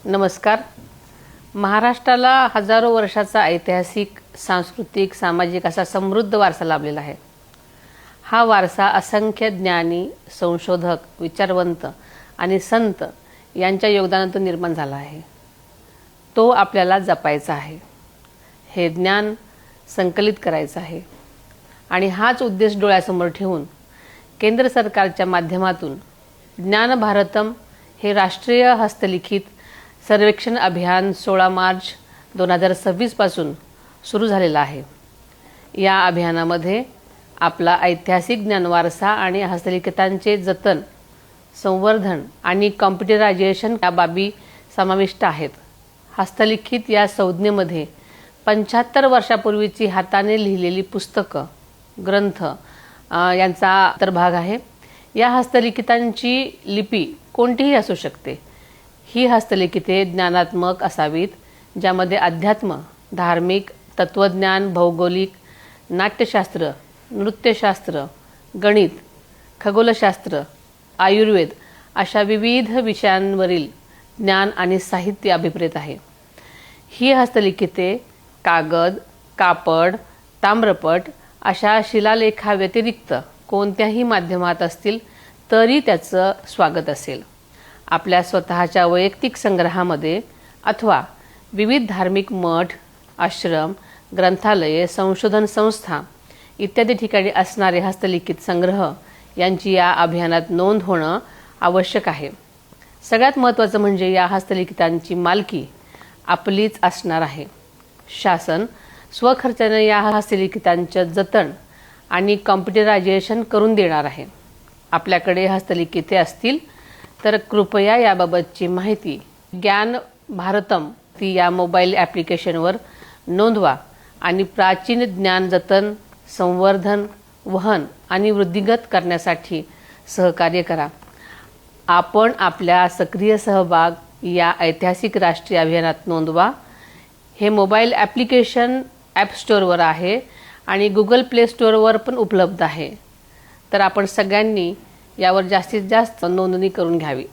नमस्कार। महाराष्ट्राला हजारो वर्षाचा ऐतिहासिक, सांस्कृतिक, सामाजिक असा समृद्ध वारसा लाभलेला आहे। हा वारसा असंख्य ज्ञानी, संशोधक, विचारवंत आणि संत यांच्या योगदानातून निर्माण झाला आहे। तो आपल्याला जपायचा आहे, हे ज्ञान संकलित करायचं आहे आणि हाच उद्देश डोळ्यासमोर ठेवून केंद्र सरकारच्या माध्यमातून ज्ञान भारतम हे राष्ट्रीय हस्तलिखित सर्वेक्षण अभियान 16 मार्च 2026 पासून सुरू झालेलं आहे। या अभियानामध्ये आपला ऐतिहासिक ज्ञानवारसा आणि हस्तलिखितांचे जतन, संवर्धन आणि कॉम्प्युटरायझेशन या बाबी समाविष्ट आहेत। हस्तलिखित या संज्ञेमध्ये 75 वर्षापूर्वीची हाताने लिहिलेली पुस्तकं, ग्रंथ यांचा अंतर्भाग आहे। या हस्तलिखितांची लिपी कोणतीही असू शकते। ही हस्तलिखिते ज्ञानात्मक असावीत, ज्यामध्ये अध्यात्म, धार्मिक, तत्वज्ञान, भौगोलिक, नाट्यशास्त्र, नृत्यशास्त्र, गणित, खगोलशास्त्र, आयुर्वेद अशा विविध विषयांवरील ज्ञान आणि साहित्य अभिप्रेत आहे। ही हस्तलिखिते कागद, कापड, ताम्रपट अशा शिलालेखाव्यतिरिक्त कोणत्याही माध्यमात असतील तरी त्याचं स्वागत असेल। आपल्या स्वतःच्या वैयक्तिक संग्रहामध्ये अथवा विविध धार्मिक मठ, आश्रम, ग्रंथालये, संशोधन संस्था इत्यादी ठिकाणी असणारे हस्तलिखित संग्रह यांची या अभियानात नोंद होणं आवश्यक आहे। सगळ्यात महत्त्वाचं म्हणजे या हस्तलिखितांची मालकी आपलीच असणार आहे। शासन स्वखर्चाने या हस्तलिखितांचं जतन आणि कॉम्प्युटरायझेशन करून देणार आहे। आपल्याकडे हस्तलिखिते असतील तर कृपया याबाबतची माहिती ज्ञान भारतम या मोबाईल ॲप्लिकेशनवर नोंदवा आणि प्राचीन ज्ञान जतन, संवर्धन, वहन आणि वृद्धिंगत करण्यासाठी सहकार्य करा। आपण आपल्या सक्रिय सहभाग या ऐतिहासिक राष्ट्रीय अभियानात नोंदवा। हे मोबाईल ॲप्लिकेशन ॲप स्टोअरवर आहे आणि गुगल प्ले स्टोअरवर पण उपलब्ध आहे। तर आपण सगळ्यांनी यावर जास्तीत जास्त नोंदणी करून घ्यावी।